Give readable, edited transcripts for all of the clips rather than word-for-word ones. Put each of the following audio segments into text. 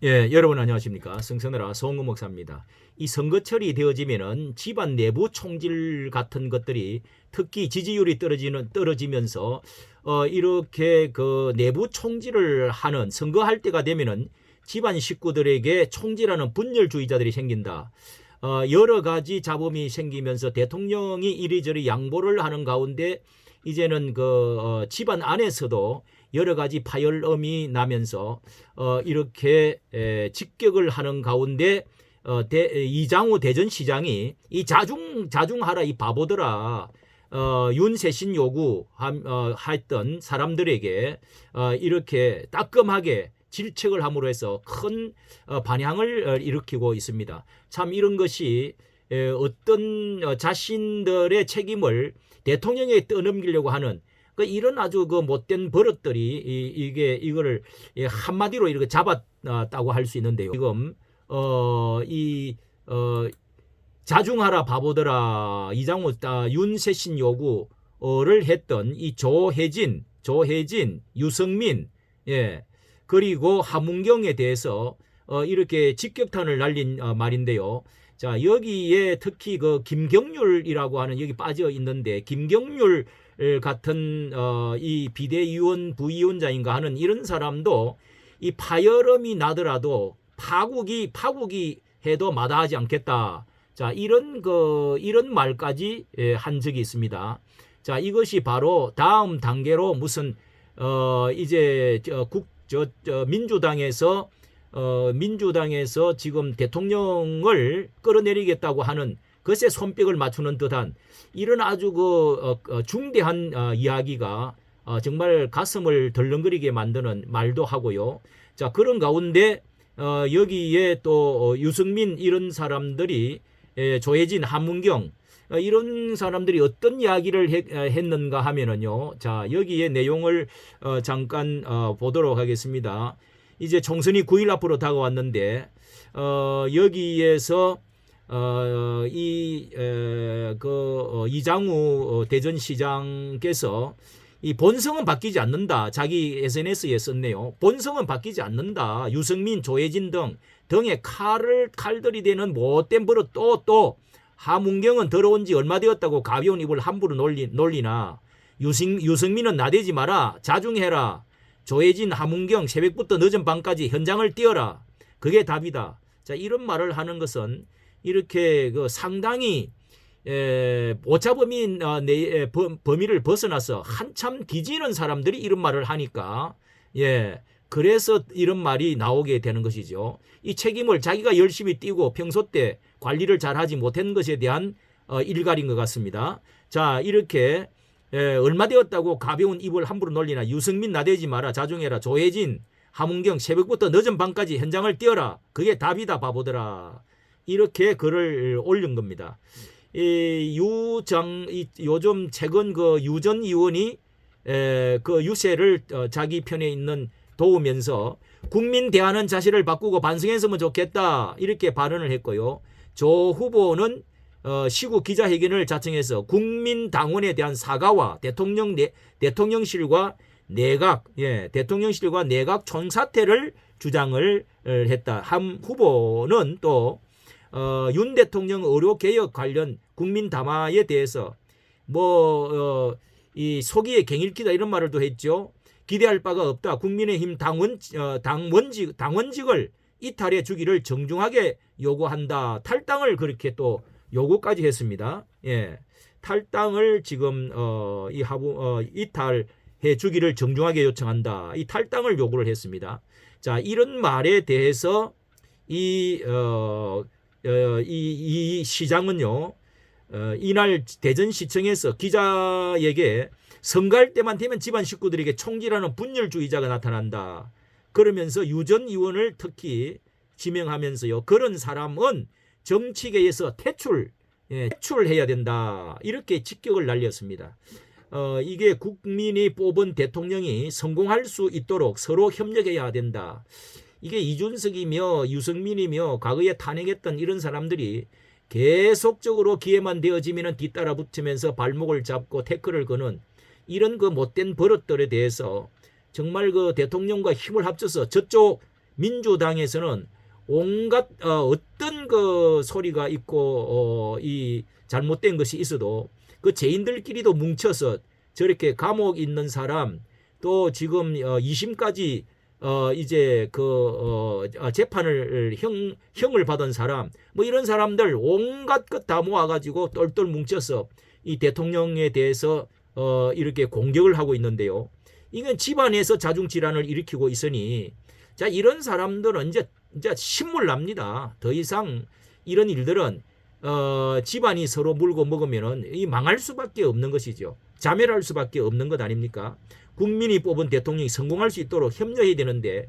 예, 여러분 안녕하십니까? 성선회라 송은국 목사입니다. 이 선거철이 되어지면은 집안 내부 총질 같은 것들이 특히 지지율이 떨어지면서 이렇게 그 내부 총질을 하는 선거할 때가 되면은 집안 식구들에게 총질하는 분열주의자들이 생긴다. 여러 가지 잡음이 생기면서 대통령이 이리저리 양보를 하는 가운데 이제는 집안 안에서도 여러 가지 파열음이 나면서 이렇게 직격을 하는 가운데 이장우 대전시장이 이 자중하라 이 바보들아 윤세신 요구했던 사람들에게 이렇게 따끔하게 질책을 함으로 해서 큰 반향을 일으키고 있습니다. 참 이런 것이 어떤 자신들의 책임을 대통령에게 떠넘기려고 하는 이런 아주 못된 버릇들이 이거를 한마디로 이렇게 잡았다고 할 수 있는데요. 지금 자중하라 바보들아 이장우 윤세신 요구를 했던 이 조혜진, 유승민, 그리고 하문경에 대해서 이렇게 직격탄을 날린 말인데요. 자, 여기에 특히 김경률이라고 하는 여기 빠져 있는데 김경률 같은 이 비대위원 부위원장인가 하는 이런 사람도 이 파열음이 나더라도 파국이 해도 마다하지 않겠다. 자, 이런 말까지 한 적이 있습니다. 자, 이것이 바로 다음 단계로 무슨 이제 민주당에서 지금 대통령을 끌어내리겠다고 하는 것에 손뼉을 맞추는 듯한 이런 아주 중대한 이야기가 정말 가슴을 덜렁거리게 만드는 말도 하고요. 자, 그런 가운데 여기에 또 유승민 이런 사람들이 조혜진, 하문경 이런 사람들이 어떤 이야기를 했는가 하면은요. 자, 여기에 내용을 잠깐 보도록 하겠습니다. 이제 총선이 9일 앞으로 다가왔는데 여기에서 이장우 대전시장께서 이 본성은 바뀌지 않는다. 자기 SNS에 썼네요. 본성은 바뀌지 않는다. 유승민, 조혜진 등의 칼들이 되는 못된 버릇 또 하문경은 더러운 지 얼마 되었다고 가벼운 입을 함부로 놀리나. 유승민은 나대지 마라. 자중해라. 조혜진, 하문경 새벽부터 늦은 밤까지 현장을 뛰어라. 그게 답이다. 자, 이런 말을 하는 것은 이렇게 상당히 오차범위 범위를 벗어나서 한참 뒤지는 사람들이 이런 말을 하니까 그래서 이런 말이 나오게 되는 것이죠. 이 책임을 자기가 열심히 뛰고 평소 때 관리를 잘하지 못한 것에 대한 일갈인 것 같습니다. 자, 이렇게 얼마 되었다고 가벼운 입을 함부로 놀리나. 유승민 나대지 마라. 자중해라. 조혜진, 하문경 새벽부터 늦은 밤까지 현장을 뛰어라. 그게 답이다 바보들아. 이렇게 글을 올린 겁니다. 요즘 최근 유 전 의원이 유세를 자기 편에 있는 도우면서 국민 대하는 자세를 바꾸고 반성했으면 좋겠다. 이렇게 발언을 했고요. 조 후보는 시구 기자회견을 자청해서 국민당원에 대한 사과와 대통령실과 내각 총사퇴를 주장을 했다. 함 후보는 또 윤 대통령 의료 개혁 관련 국민 담화에 대해서 이 소기의 갱일기다 이런 말을 또 했죠. 기대할 바가 없다. 국민의힘 당원직을 이탈해 주기를 정중하게 요구한다. 탈당을 그렇게 또 요구까지 했습니다. 탈당을 지금 이탈해 주기를 정중하게 요청한다. 이 탈당을 요구를 했습니다. 자, 이런 말에 대해서 이 시장은요, 이날 대전시청에서 기자에게 선거할 때만 되면 집안 식구들에게 총질하는 분열주의자가 나타난다. 그러면서 유 전 의원을 특히 지명하면서요, 그런 사람은 정치계에서 퇴출해야 된다. 이렇게 직격을 날렸습니다. 이게 국민이 뽑은 대통령이 성공할 수 있도록 서로 협력해야 된다. 이게 이준석이며 유승민이며 과거에 탄핵했던 이런 사람들이 계속적으로 기회만 되어지면 뒤따라 붙으면서 발목을 잡고 태클을 거는 이런 못된 버릇들에 대해서 정말 대통령과 힘을 합쳐서 저쪽 민주당에서는 온갖 어떤 그 소리가 있고 이 잘못된 것이 있어도 그 죄인들끼리도 뭉쳐서 저렇게 감옥 있는 사람 또 지금 2심까지 이제 재판을 형을 받은 사람 뭐 이런 사람들 온갖 것 다 모아가지고 똘똘 뭉쳐서 이 대통령에 대해서 이렇게 공격을 하고 있는데요. 이건 집안에서 자중질환을 일으키고 있으니 자 이런 사람들은 이제 신물 납니다. 더 이상 이런 일들은 집안이 서로 물고 먹으면은 이 망할 수밖에 없는 것이죠. 자멸할 수밖에 없는 것 아닙니까? 국민이 뽑은 대통령이 성공할 수 있도록 협력해야 되는데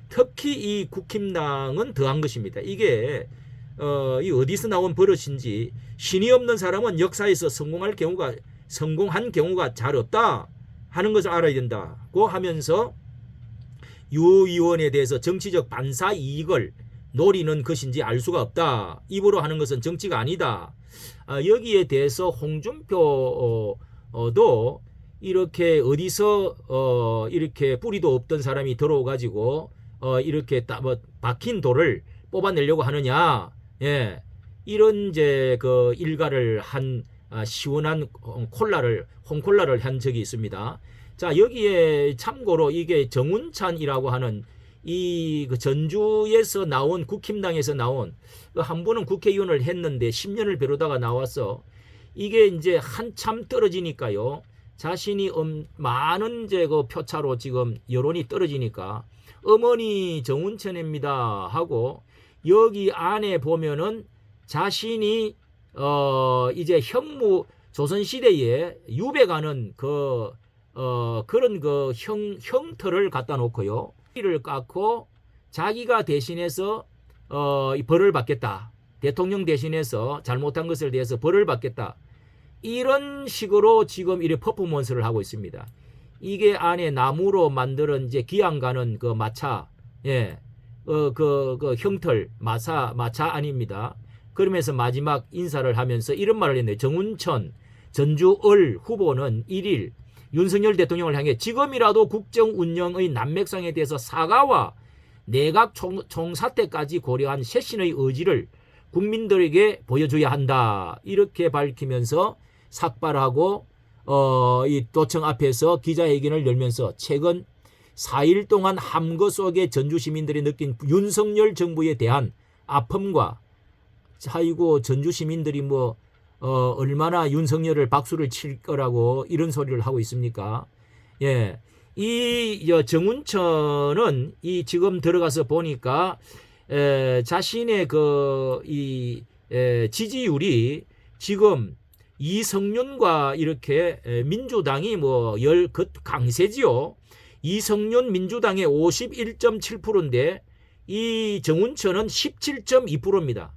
특히 이 국힘당은 더한 것입니다. 이게 이 어디서 나온 버릇인지 신이 없는 사람은 역사에서 성공한 경우가 잘 없다 하는 것을 알아야 된다고 하면서 유 의원에 대해서 정치적 반사 이익을 노리는 것인지 알 수가 없다. 입으로 하는 것은 정치가 아니다. 여기에 대해서 홍준표도 이렇게 어디서 이렇게 뿌리도 없던 사람이 들어와가지고 이렇게 박힌 돌을 뽑아내려고 하느냐. 예, 이런 이제 그 일가를 한 시원한 홍콜라를 한 적이 있습니다. 자 여기에 참고로 이게 정운찬이라고 하는 이 전주에서 나온 국힘당에서 나온 한 분은 국회의원을 했는데 10년을 벼르다가 나와서 이게 이제 한참 떨어지니까요. 자신이 많은 이제 그 표차로 지금 여론이 떨어지니까 어머니 정운천입니다 하고 여기 안에 보면은 자신이 이제 조선시대에 유배가는 그런 그 형터를 갖다 놓고요. 이를 깎고 자기가 대신해서 벌을 받겠다. 대통령 대신해서 잘못한 것을 대해서 벌을 받겠다. 이런 식으로 지금 이래 퍼포먼스를 하고 있습니다. 이게 안에 나무로 만드는 이제 기양 가는 그 마차, 예, 그 형틀 마차 아닙니다. 그러면서 마지막 인사를 하면서 이런 말을 했네요. 정운천 전주을 후보는 1일 윤석열 대통령을 향해 지금이라도 국정 운영의 난맥상에 대해서 사과와 내각 총사퇴까지 고려한 쇄신의 의지를 국민들에게 보여줘야 한다. 이렇게 밝히면서 삭발하고 이 도청 앞에서 기자회견을 열면서 최근 4일 동안 함거 속에 전주 시민들이 느낀 윤석열 정부에 대한 아픔과 아이고 전주 시민들이 뭐 얼마나 윤석열을 박수를 칠 거라고 이런 소리를 하고 있습니까? 예. 이 정운천은 이 지금 들어가서 보니까 자신의 지지율이 지금 이성윤과 이렇게 민주당이 강세지요. 이성윤 민주당의 51.7%인데 이 정운천은 17.2%입니다.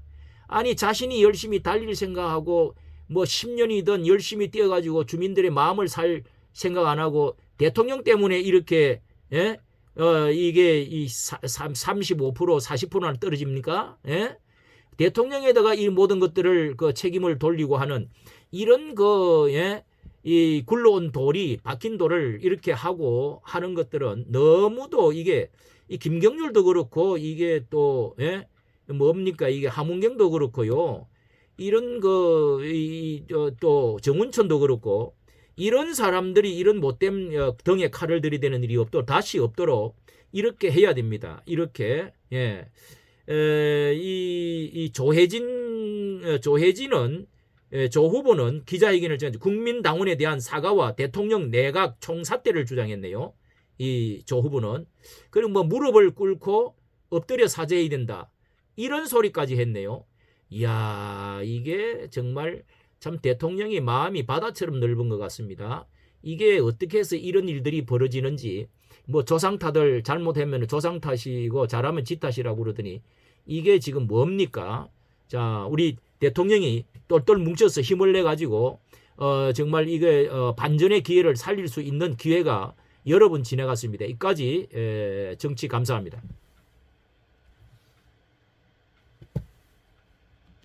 아니 자신이 열심히 달릴 생각하고 뭐 10년이든 열심히 뛰어가지고 주민들의 마음을 살 생각 안 하고 대통령 때문에 이렇게 이게 이 35% 40%나 떨어집니까? 예? 대통령에다가 이 모든 것들을 책임을 돌리고 하는 이런 이 굴러온 돌이 박힌 돌을 이렇게 하고 하는 것들은 너무도 이게 이 김경률도 그렇고 이게 또 뭡니까 이게 하문경도 그렇고요. 이런 또 정운천도 그렇고 이런 사람들이 이런 못된 등에 칼을 들이대는 일이 다시 없도록 이렇게 해야 됩니다. 이렇게 이 조혜진은 조 후보는 기자회견을 통해 국민당원에 대한 사과와 대통령 내각 총사퇴를 주장했네요. 이 조 후보는 그리고 뭐 무릎을 꿇고 엎드려 사죄해야 된다. 이런 소리까지 했네요. 이야 이게 정말 참 대통령이 마음이 바다처럼 넓은 것 같습니다. 이게 어떻게 해서 이런 일들이 벌어지는지 뭐 조상 탓을 잘못하면 조상 탓이고 잘하면 지 탓이라고 그러더니 이게 지금 뭡니까? 자 우리 대통령이 똘똘 뭉쳐서 힘을 내 가지고 정말 이게 반전의 기회를 살릴 수 있는 기회가 여러 번 지나갔습니다. 이까지 정치 감사합니다.